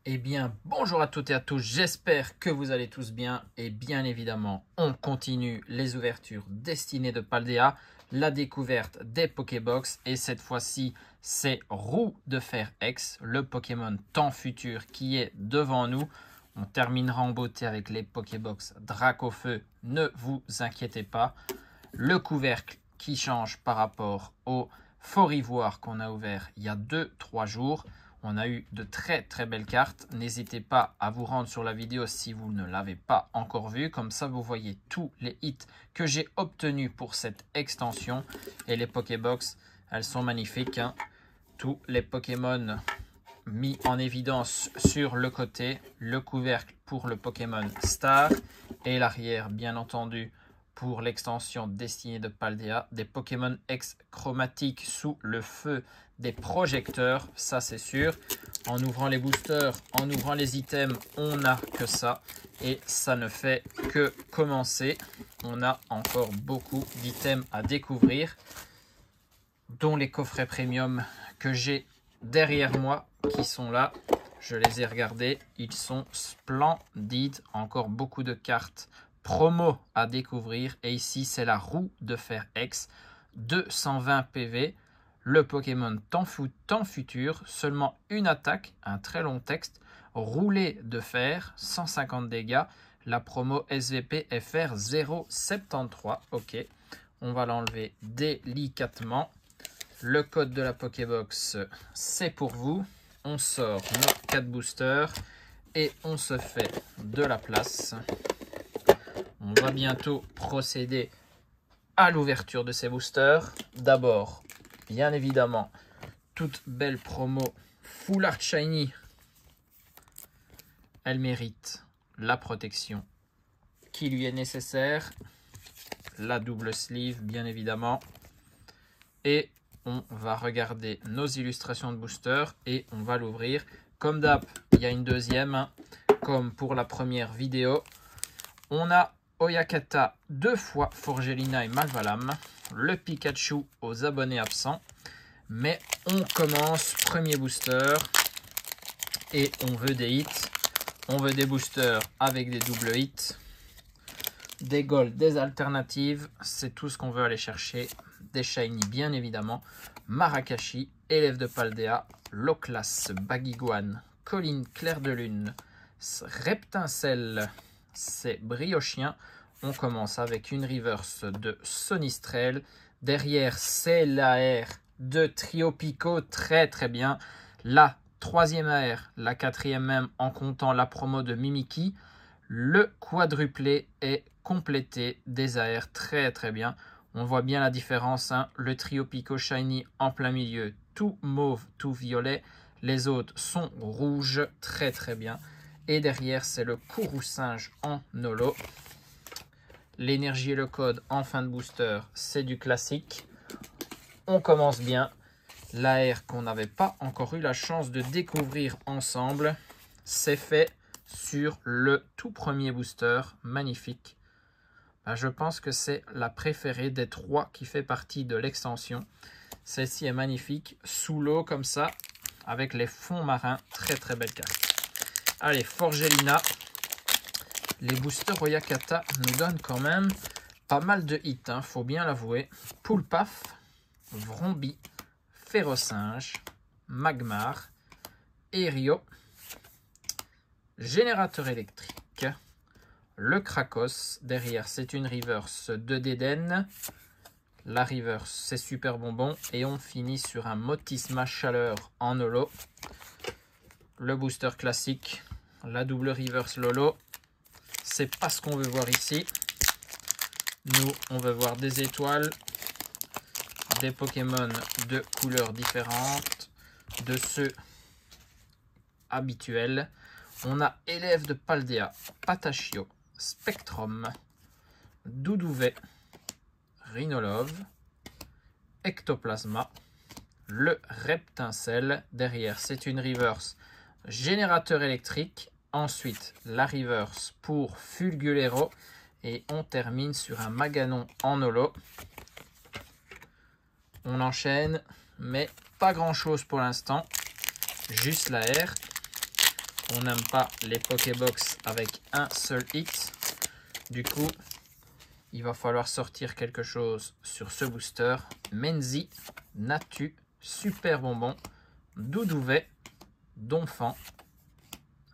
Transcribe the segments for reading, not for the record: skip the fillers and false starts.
Eh bien, bonjour à toutes et à tous, j'espère que vous allez tous bien. Et bien évidemment, on continue les ouvertures destinées de Paldea, la découverte des Pokébox. Et cette fois-ci, c'est Roue de Fer X, le Pokémon temps futur qui est devant nous. On terminera en beauté avec les Pokébox Dracofeu, ne vous inquiétez pas. Le couvercle qui change par rapport au Fort Ivoire qu'on a ouvert il y a 2-3 jours. On a eu de très belles cartes. N'hésitez pas à vous rendre sur la vidéo si vous ne l'avez pas encore vu. Comme ça, vous voyez tous les hits que j'ai obtenus pour cette extension. Et les Pokébox, elles sont magnifiques, hein. Tous les Pokémon mis en évidence sur le côté. Le couvercle pour le Pokémon Star. Et l'arrière, bien entendu, pour l'extension destinée de Paldea, des Pokémon X chromatiques sous le feu des projecteurs, ça c'est sûr. En ouvrant les boosters, en ouvrant les items, on n'a que ça. Et ça ne fait que commencer. On a encore beaucoup d'items à découvrir, dont les coffrets premium que j'ai derrière moi, qui sont là. Je les ai regardés, ils sont splendides. Encore beaucoup de cartes promo à découvrir. Et ici, c'est la Roue de Fer X, 220 PV. Le Pokémon temps futur, seulement une attaque, un très long texte. Roulé de fer, 150 dégâts. La promo SVP FR 073. Ok, on va l'enlever délicatement. Le code de la Pokébox, c'est pour vous. On sort nos 4 boosters et on se fait de la place. On va bientôt procéder à l'ouverture de ces boosters. D'abord, bien évidemment, toute belle promo Full Art Shiny. Elle mérite la protection qui lui est nécessaire. La double sleeve, bien évidemment. Et on va regarder nos illustrations de booster et on va l'ouvrir. Comme d'hab, il y a une deuxième, hein, comme pour la première vidéo. On a Oyakata 2 fois Forgelina et Malvalam. Le Pikachu aux abonnés absents. Mais on commence, premier booster. Et on veut des hits. On veut des boosters avec des doubles hits. Des gold, des alternatives. C'est tout ce qu'on veut aller chercher. Des shiny bien évidemment. Marakashi, élève de Paldea. Loclas, Baguiguane, Colline, Clair de Lune. Reptincelle, c'est Briochien. On commence avec une reverse de Sonistrel. Derrière, c'est l'AR de Triopico. Très bien. La troisième AR, la quatrième même en comptant la promo de Mimiki. Le quadruplé est complété des AR. Très bien. On voit bien la différence, hein. Le Triopico Shiny en plein milieu, tout mauve, tout violet. Les autres sont rouges. Très bien. Et derrière, c'est le Kourou-singe en holo. L'énergie et le code en fin de booster, c'est du classique. On commence bien. L'AR qu'on n'avait pas encore eu la chance de découvrir ensemble, c'est fait sur le tout premier booster. Magnifique. Je pense que c'est la préférée des 3 qui fait partie de l'extension. Celle-ci est magnifique, sous l'eau comme ça, avec les fonds marins. Très belle carte. Allez, Forgelina. Les boosters Oyakata nous donnent quand même pas mal de hits, hein, faut bien l'avouer. Poulpaf, Vrombi, Férocinge, Magmar, Erio, Générateur électrique, le Krakos. Derrière, c'est une reverse de Dédenne. La reverse, c'est Super Bonbon. Et on finit sur un Motisma Chaleur en holo. Le booster classique, la double reverse Lolo. C'est pas ce qu'on veut voir ici. Nous, on veut voir des étoiles, des Pokémon de couleurs différentes, de ceux habituels. On a élève de Paldea, Patachio, Spectrum, Doudouvet, Rhinolove, Ectoplasma, le Reptincelle. Derrière, c'est une reverse Générateur électrique. Ensuite, la reverse pour Fulgulero. Et on termine sur un Maganon en holo. On enchaîne, mais pas grand chose pour l'instant. Juste la R. on n'aime pas les Pokébox avec un seul hit. Du coup, il va falloir sortir quelque chose sur ce booster. Menzi, Natu, Super Bonbon, Doudouvet, Donphan,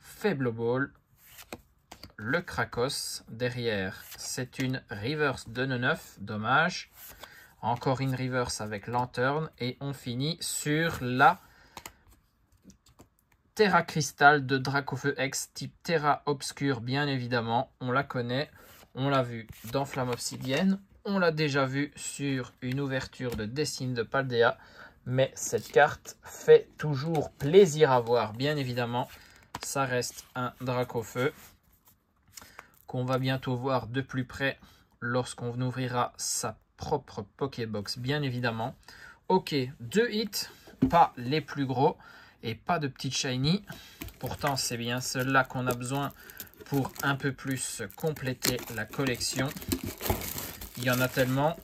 Faible Ball, le Krakos. Derrière, c'est une reverse de 9, dommage. Encore une reverse avec Lanterne. Et on finit sur la Terra Crystal de Dracofeu X, type Terra Obscure, bien évidemment. On la connaît, on l'a vu dans Flamme Obsidienne. On l'a déjà vu sur une ouverture de Destiny de Paldea. Mais cette carte fait toujours plaisir à voir, bien évidemment. Ça reste un Dracofeu qu'on va bientôt voir de plus près lorsqu'on ouvrira sa propre Pokébox, bien évidemment. Ok, 2 hits, pas les plus gros et pas de petites shiny. Pourtant, c'est bien ceux-là qu'on a besoin pour un peu plus compléter la collection. Il y en a tellement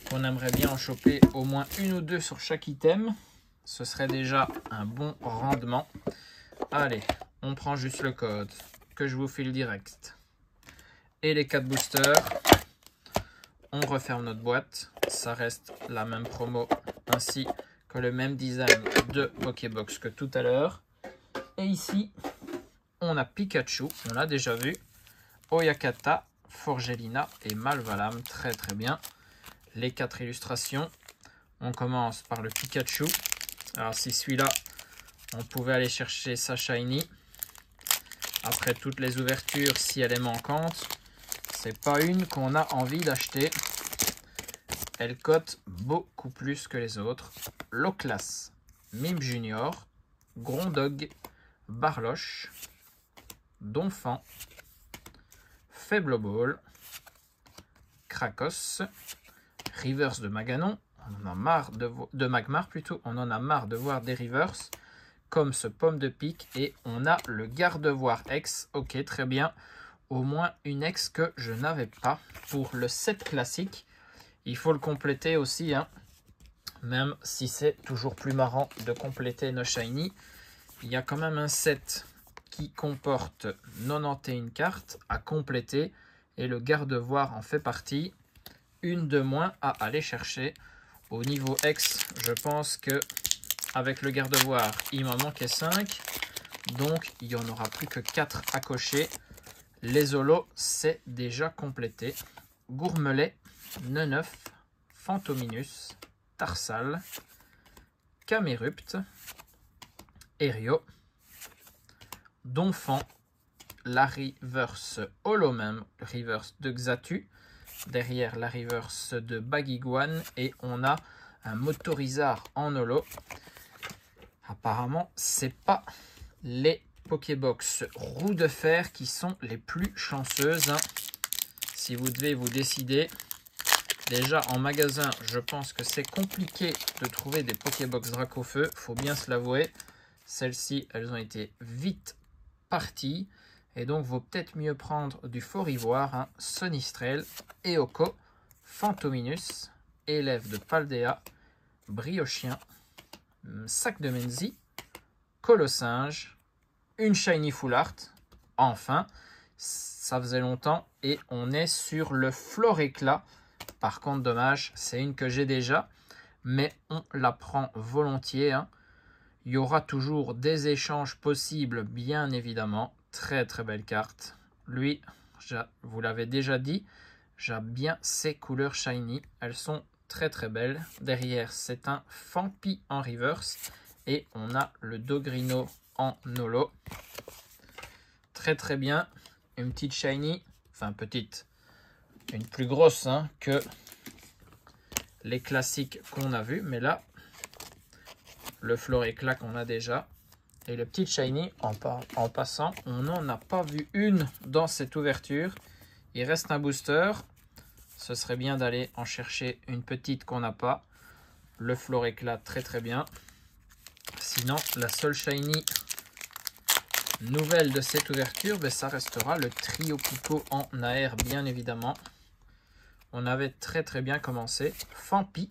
qu'on aimerait bien en choper au moins une ou deux sur chaque item. Ce serait déjà un bon rendement. Allez, on prend juste le code que je vous file direct. Et les 4 boosters. On referme notre boîte. Ça reste la même promo ainsi que le même design de Pokébox que tout à l'heure. Et ici, on a Pikachu. On l'a déjà vu. Oyakata, Forgelina et Malvalam. Très très bien. Les 4 illustrations. On commence par le Pikachu. Alors si celui-là, on pouvait aller chercher sa shiny. Après toutes les ouvertures, si elle est manquante, c'est pas une qu'on a envie d'acheter. Elle cote beaucoup plus que les autres. Loclas, Mime Junior, Grondog, Barloche, Donphan, Faible Ball, Krakos, Reverse de Maganon. On en a marre de Magmar plutôt. On en a marre de voir des reverse comme ce Pomme de Pique. Et on a le Gardevoir X. Ok, très bien. Au moins une X que je n'avais pas pour le set classique. Il faut le compléter aussi, hein. Même si c'est toujours plus marrant de compléter nos shiny. Il y a quand même un set qui comporte 91 cartes à compléter. Et le Gardevoir en fait partie. Une de moins à aller chercher. Au niveau X, je pense que avec le Gardevoir, il m'en manquait 5. Donc, il n'y en aura plus que 4 à cocher. Les holos, c'est déjà complété. Gourmelet, Neneuf, Fantominus, Tarsal, Camerupt, Erio, Donphan, la reverse holo même, reverse de Xatu. Derrière la reverse de Baguiguane et on a un Motorizard en holo. Apparemment, c'est pas les Pokébox roues de fer qui sont les plus chanceuses. Si vous devez vous décider, déjà en magasin, je pense que c'est compliqué de trouver des Pokébox Dracofeu, faut bien se l'avouer. Celles-ci, elles ont été vite parties. Et donc, vaut peut-être mieux prendre du Fort Ivoire, hein, Sonistrel, Eoko, Fantominus, Élève de Paldea, Briochien, Sac de Menzi, Colossinge, une Shiny Full Art. Enfin, ça faisait longtemps et on est sur le Floréclat. Par contre, dommage, c'est une que j'ai déjà, mais on la prend volontiers, hein. Il y aura toujours des échanges possibles, bien évidemment. Très très belle carte. Lui, vous l'avez déjà dit, j'aime bien ces couleurs shiny. Elles sont très très belles. Derrière, c'est un Fampi en reverse. Et on a le Dogrino en holo. Très très bien. Une petite shiny. Enfin petite. Une plus grosse, hein, que les classiques qu'on a vus. Mais là, le Floréclat qu'on a déjà. Et le petit shiny, en passant, on n'en a pas vu une dans cette ouverture. Il reste un booster. Ce serait bien d'aller en chercher une petite qu'on n'a pas. Le Floréclat, très très bien. Sinon, la seule shiny nouvelle de cette ouverture, ben, ça restera le trio Pico en AR, bien évidemment. On avait très très bien commencé. Fampi.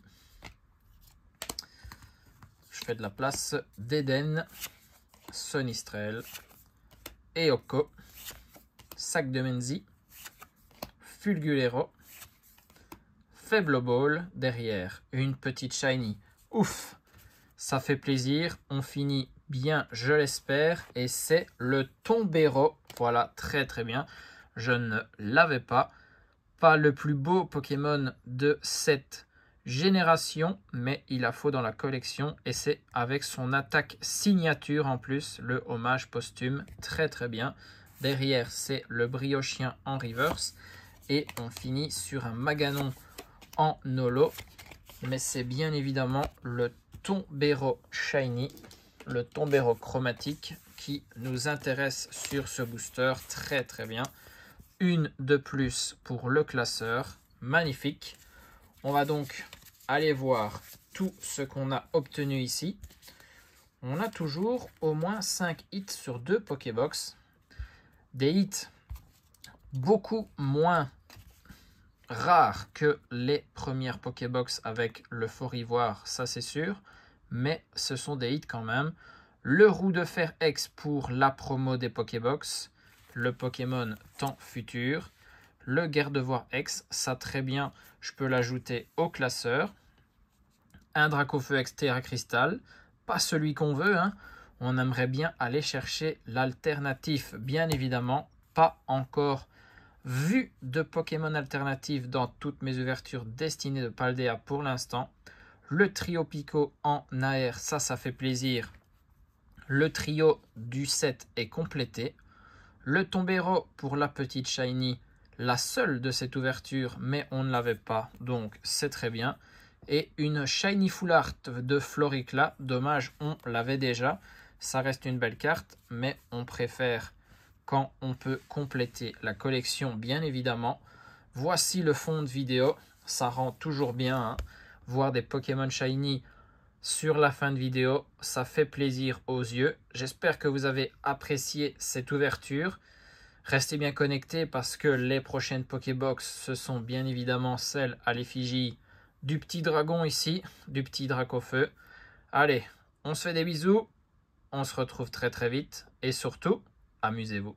Je fais de la place d'Eden. Sonistrel, Eoko, Sac de Menzi, Fulgulero, Faible Ball, derrière une petite shiny. Ouf, ça fait plaisir, on finit bien, je l'espère, et c'est le Tombero. Voilà, très très bien, je ne l'avais pas. Pas le plus beau Pokémon de cette génération, mais il a faut dans la collection, et c'est avec son attaque signature en plus, le hommage posthume, très très bien. Derrière, c'est le Briochien en reverse, et on finit sur un Maganon en holo, mais c'est bien évidemment le Tombero Shiny, le Tombero chromatique qui nous intéresse sur ce booster, très très bien. Une de plus pour le classeur, magnifique. On va donc aller voir tout ce qu'on a obtenu ici. On a toujours au moins 5 hits sur 2 Pokébox. Des hits beaucoup moins rares que les premières Pokébox avec le Fort Ivoire, ça c'est sûr. Mais ce sont des hits quand même. Le Roue de Fer X pour la promo des Pokébox. Le Pokémon Temps Futur. Le Gardevoir X, ça très bien, je peux l'ajouter au classeur. Un Dracofeu X Terra Cristal, pas celui qu'on veut, hein. On aimerait bien aller chercher l'alternatif, bien évidemment. Pas encore vu de Pokémon alternatif dans toutes mes ouvertures destinées de Paldea pour l'instant. Le trio Pico en AR, ça fait plaisir. Le trio du set est complété. Le Tombero pour la petite shiny, la seule de cette ouverture, mais on ne l'avait pas, donc c'est très bien. Et une shiny full art de Floricla, dommage, on l'avait déjà. Ça reste une belle carte, mais on préfère quand on peut compléter la collection, bien évidemment. Voici le fond de vidéo, ça rend toujours bien, hein. Voir des Pokémon shiny sur la fin de vidéo, ça fait plaisir aux yeux. J'espère que vous avez apprécié cette ouverture. Restez bien connectés parce que les prochaines Pokébox, ce sont bien évidemment celles à l'effigie du petit dragon ici, du petit Dracofeu. Allez, on se fait des bisous, on se retrouve très très vite et surtout, amusez-vous.